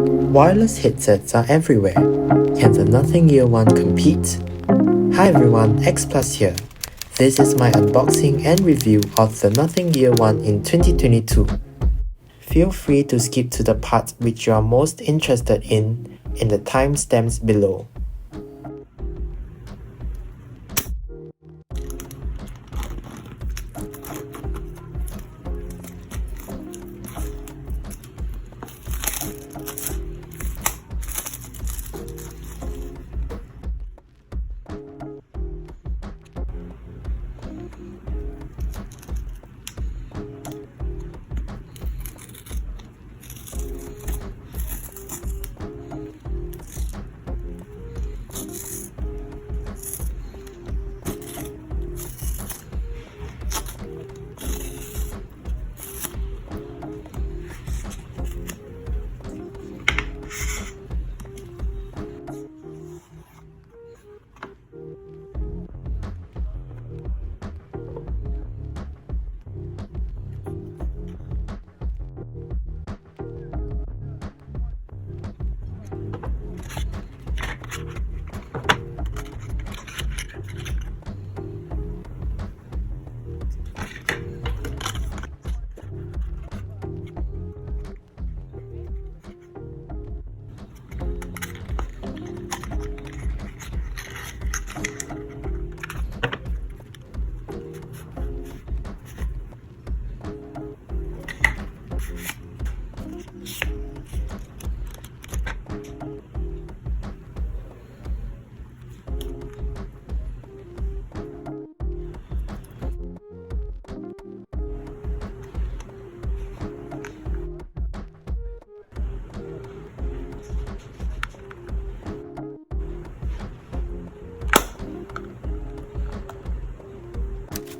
Wireless headsets are everywhere. Can the Nothing Ear One compete? Hi everyone, X Plus here. This is my unboxing and review of the Nothing Ear One in 2022. Feel free to skip to the part which you are most interested in the timestamps below.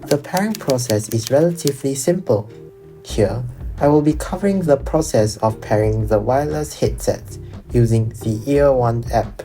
The pairing process is relatively simple. Here, I will be covering the process of pairing the wireless headset using the Ear One app.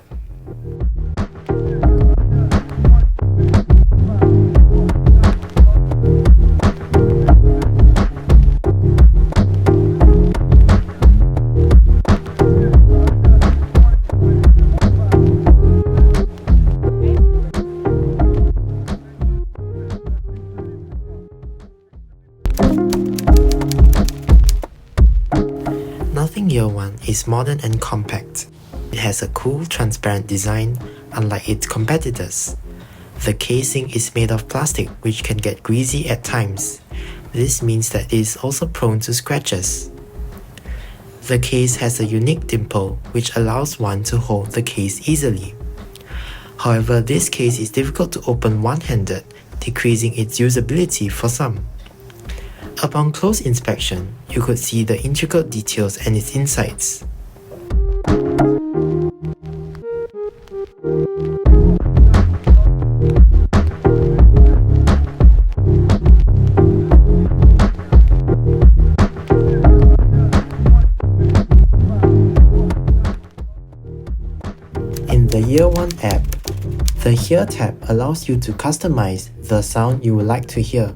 Nothing Ear One is modern and compact. It has a cool, transparent design, unlike its competitors. The casing is made of plastic, which can get greasy at times. This means that it is also prone to scratches. The case has a unique dimple, which allows one to hold the case easily. However, this case is difficult to open one-handed, decreasing its usability for some. Upon close inspection, you could see the intricate details and its insides. In the Ear One app, the Hear tab allows you to customize the sound you would like to hear.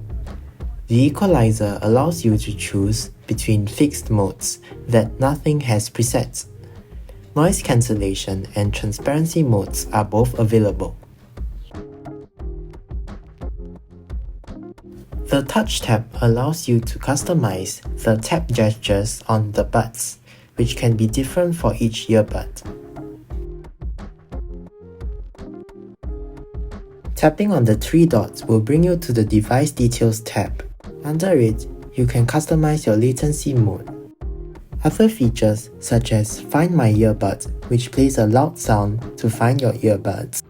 The equalizer allows you to choose between fixed modes that Nothing has presets. Noise cancellation and transparency modes are both available. The Touch tab allows you to customize the tap gestures on the buds, which can be different for each earbud. Tapping on the three dots will bring you to the Device Details tab. Under it, you can customize your latency mode. Other features such as Find My Earbuds, which plays a loud sound to find your earbuds.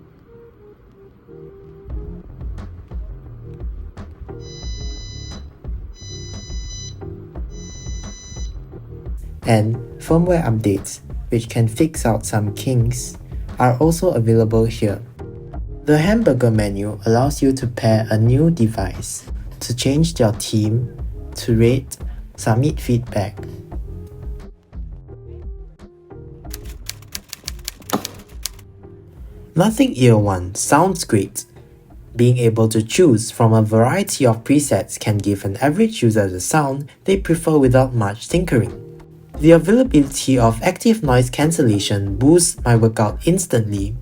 And firmware updates, which can fix out some kinks, are also available here. The hamburger menu allows you to pair a new device, to change your theme, to rate, submit feedback. Nothing Ear One sounds great. Being able to choose from a variety of presets can give an average user the sound they prefer without much tinkering. The availability of active noise cancellation boosts my workout instantly.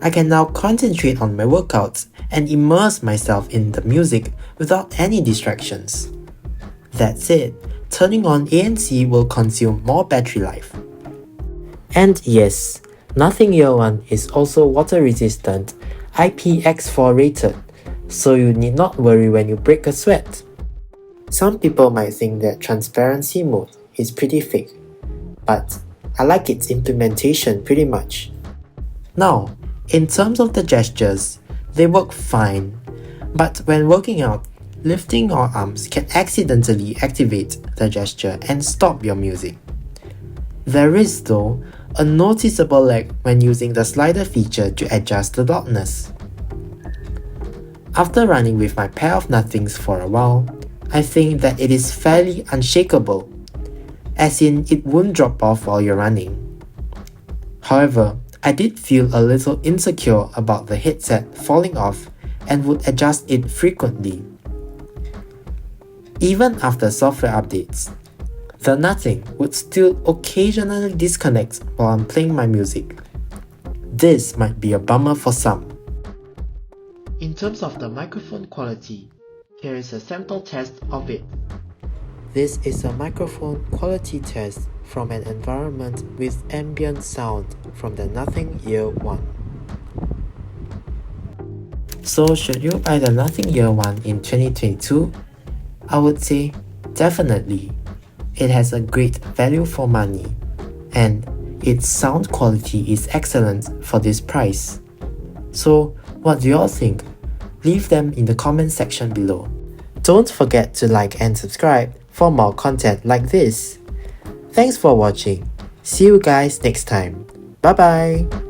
I can now concentrate on my workouts and immerse myself in the music without any distractions. That said, turning on ANC will consume more battery life. And yes, Nothing Year One is also water resistant, IPX4 rated, so you need not worry when you break a sweat. Some people might think that transparency mode is pretty fake, but I like its implementation pretty much. Now, in terms of the gestures, they work fine, but when working out, lifting your arms can accidentally activate the gesture and stop your music. There is, though, a noticeable lag when using the slider feature to adjust the loudness. After running with my pair of nothings for a while, I think that it is fairly unshakable, as in it won't drop off while you're running. However, I did feel a little insecure about the headset falling off and would adjust it frequently. Even after software updates, the Nothing would still occasionally disconnect while I'm playing my music. This might be a bummer for some. In terms of the microphone quality, here is a sample test of it. This is a microphone quality test from an environment with ambient sound from the Nothing Year One. So should you buy the Nothing Year One in 2022? I would say definitely. It has a great value for money, and its sound quality is excellent for this price. So what do you all think? Leave them in the comment section below. Don't forget to like and subscribe for more content like this. Thanks for watching. See you guys next time. Bye bye.